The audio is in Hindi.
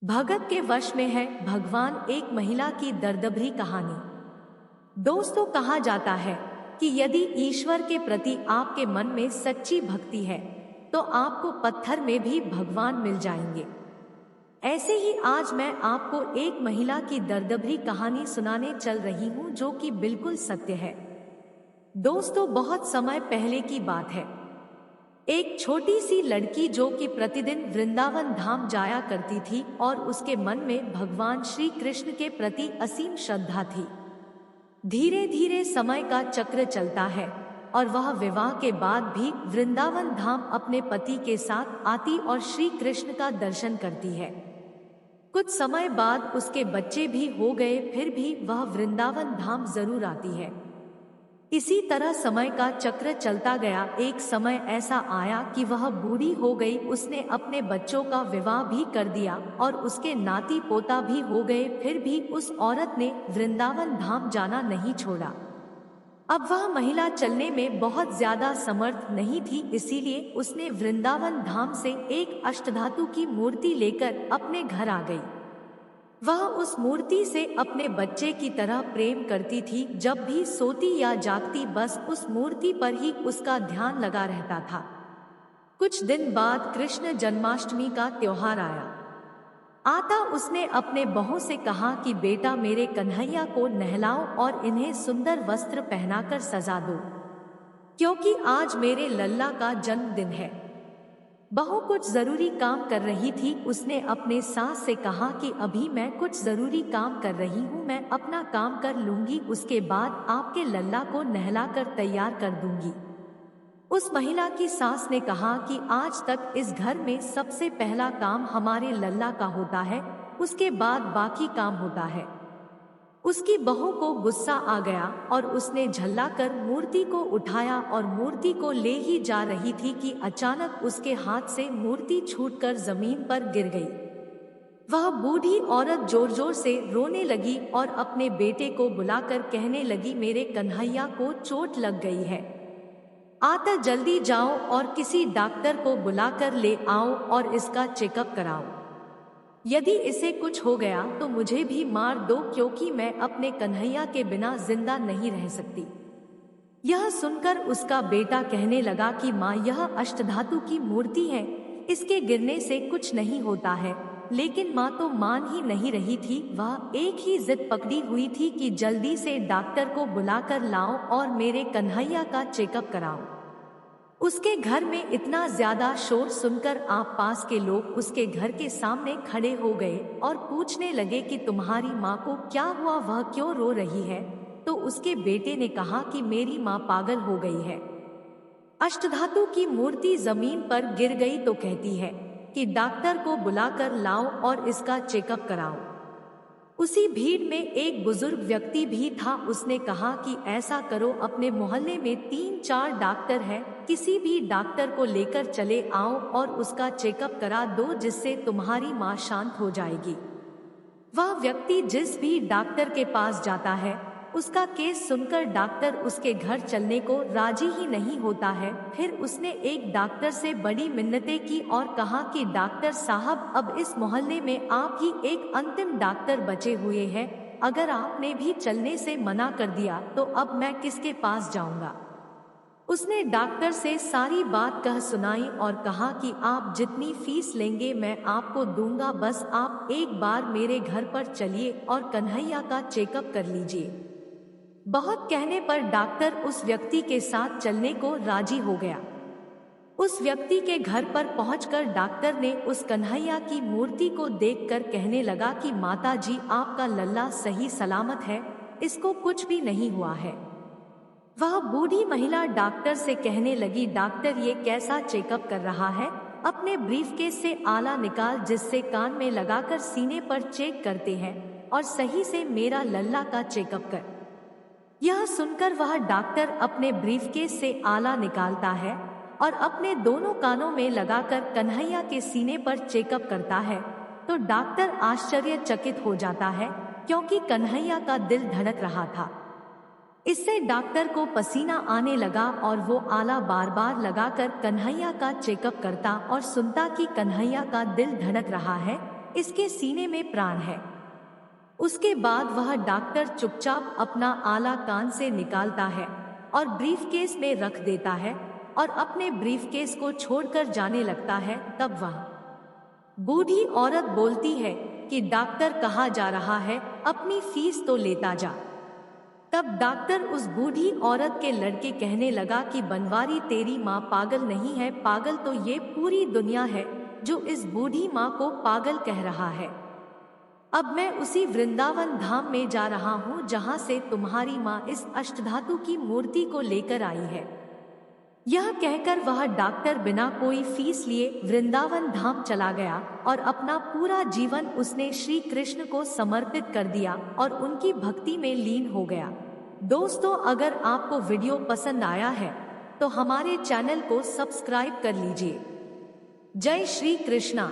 भगत के वश में है भगवान, एक महिला की दर्दभरी कहानी। दोस्तों, कहा जाता है कि यदि ईश्वर के प्रति आपके मन में सच्ची भक्ति है तो आपको पत्थर में भी भगवान मिल जाएंगे। ऐसे ही आज मैं आपको एक महिला की दर्दभरी कहानी सुनाने चल रही हूँ जो कि बिल्कुल सत्य है। दोस्तों, बहुत समय पहले की बात है। एक छोटी सी लड़की जो कि प्रतिदिन वृंदावन धाम जाया करती थी और उसके मन में भगवान श्री कृष्ण के प्रति असीम श्रद्धा थी। धीरे धीरे समय का चक्र चलता है और वह विवाह के बाद भी वृंदावन धाम अपने पति के साथ आती और श्री कृष्ण का दर्शन करती है। कुछ समय बाद उसके बच्चे भी हो गए, फिर भी वह वृंदावन धाम जरूर आती है। इसी तरह समय का चक्र चलता गया। एक समय ऐसा आया कि वह बूढ़ी हो गई। उसने अपने बच्चों का विवाह भी कर दिया और उसके नाती पोता भी हो गए, फिर भी उस औरत ने वृंदावन धाम जाना नहीं छोड़ा। अब वह महिला चलने में बहुत ज्यादा समर्थ नहीं थी, इसीलिए उसने वृंदावन धाम से एक अष्टधातु की मूर्ति लेकर अपने घर आ गई। वह उस मूर्ति से अपने बच्चे की तरह प्रेम करती थी। जब भी सोती या जागती बस उस मूर्ति पर ही उसका ध्यान लगा रहता था। कुछ दिन बाद कृष्ण जन्माष्टमी का त्योहार आता उसने अपने बहू से कहा कि बेटा, मेरे कन्हैया को नहलाओ और इन्हें सुंदर वस्त्र पहनाकर सजा दो, क्योंकि आज मेरे लल्ला का जन्मदिन है। बहू कुछ जरूरी काम कर रही थी। उसने अपने सास से कहा कि अभी मैं कुछ जरूरी काम कर रही हूँ, मैं अपना काम कर लूंगी, उसके बाद आपके लल्ला को नहलाकर तैयार कर दूंगी। उस महिला की सास ने कहा कि आज तक इस घर में सबसे पहला काम हमारे लल्ला का होता है, उसके बाद बाकी काम होता है। उसकी बहू को गुस्सा आ गया और उसने झल्लाकर मूर्ति को उठाया और मूर्ति को ले ही जा रही थी कि अचानक उसके हाथ से मूर्ति छूटकर जमीन पर गिर गई। वह बूढ़ी औरत जोर जोर से रोने लगी और अपने बेटे को बुलाकर कहने लगी, मेरे कन्हैया को चोट लग गई है, आता जल्दी जाओ और किसी डॉक्टर को बुलाकर ले आओ और इसका चेकअप कराओ। यदि इसे कुछ हो गया तो मुझे भी मार दो, क्योंकि मैं अपने कन्हैया के बिना जिंदा नहीं रह सकती। यह सुनकर उसका बेटा कहने लगा कि माँ, यह अष्टधातु की मूर्ति है, इसके गिरने से कुछ नहीं होता है। लेकिन माँ तो मान ही नहीं रही थी। वह एक ही जिद पकड़ी हुई थी कि जल्दी से डॉक्टर को बुलाकर लाओ और मेरे कन्हैया का चेकअप कराओ। उसके घर में इतना ज्यादा शोर सुनकर आप पास के लोग उसके घर के सामने खड़े हो गए और पूछने लगे कि तुम्हारी माँ को क्या हुआ, वह क्यों रो रही है। तो उसके बेटे ने कहा कि मेरी माँ पागल हो गई है। अष्टधातु की मूर्ति जमीन पर गिर गई तो कहती है कि डॉक्टर को बुलाकर लाओ और इसका चेकअप कराओ। उसी भीड़ में एक बुजुर्ग व्यक्ति भी था। उसने कहा कि ऐसा करो, अपने मोहल्ले में 3-4 डॉक्टर हैं, किसी भी डॉक्टर को लेकर चले आओ और उसका चेकअप करा दो, जिससे तुम्हारी माँ शांत हो जाएगी। वह व्यक्ति जिस भी डॉक्टर के पास जाता है, उसका केस सुनकर डॉक्टर उसके घर चलने को राजी ही नहीं होता है। फिर उसने एक डॉक्टर से बड़ी मिन्नतें की और कहा कि डॉक्टर साहब, अब इस मोहल्ले में आप ही एक अंतिम डॉक्टर बचे हुए हैं, अगर आपने भी चलने से मना कर दिया तो अब मैं किसके पास जाऊंगा। उसने डॉक्टर से सारी बात कह सुनाई और कहा कि आप जितनी फीस लेंगे मैं आपको दूंगा, बस आप एक बार मेरे घर पर चलिए और कन्हैया का चेकअप कर लीजिए। बहुत कहने पर डॉक्टर उस व्यक्ति के साथ चलने को राजी हो गया। उस व्यक्ति के घर पर पहुंचकर डॉक्टर ने उस कन्हैया की मूर्ति को देखकर कहने लगा कि माता जी, आपका लल्ला सही सलामत है, इसको कुछ भी नहीं हुआ है। वह बूढ़ी महिला डॉक्टर से कहने लगी, डॉक्टर, ये कैसा चेकअप कर रहा है, अपने ब्रीफकेस से आला निकाल, जिससे कान में लगाकर सीने पर चेक करते हैं, और सही से मेरा लल्ला का चेकअप कर। यह सुनकर वह डॉक्टर अपने ब्रीफकेस से आला निकालता है और अपने दोनों कानों में लगाकर कन्हैया के सीने पर चेकअप करता है। तो डॉक्टर आश्चर्यचकित हो जाता है, क्योंकि कन्हैया का दिल धड़क रहा था। इससे डॉक्टर को पसीना आने लगा और वो आला बार बार लगाकर कन्हैया का चेकअप करता और सुनता कि कन्हैया का दिल धड़क रहा है इसके सीने में प्राण है। उसके बाद वह डॉक्टर चुपचाप अपना आला कान से निकालता है और ब्रीफकेस में रख देता है और अपने ब्रीफकेस को छोड़कर जाने लगता है। तब वह बूढ़ी औरत बोलती है कि डॉक्टर कहाँ जा रहा है, अपनी फीस तो लेता जा। तब डॉक्टर उस बूढ़ी औरत के लड़के कहने लगा कि बनवारी तेरी माँ पागल नहीं है, पागल तो ये पूरी दुनिया है जो इस बूढ़ी माँ को पागल कह रहा है। अब मैं उसी वृंदावन धाम में जा रहा हूँ जहाँ से तुम्हारी माँ इस अष्टधातु की मूर्ति को लेकर आई है। यह कहकर वह डॉक्टर बिना कोई फीस लिए वृंदावन धाम चला गया और अपना पूरा जीवन उसने श्री कृष्ण को समर्पित कर दिया और उनकी भक्ति में लीन हो गया। दोस्तों, अगर आपको वीडियो पसंद आया है तो हमारे चैनल को सब्सक्राइब कर लीजिए। जय श्री कृष्णा।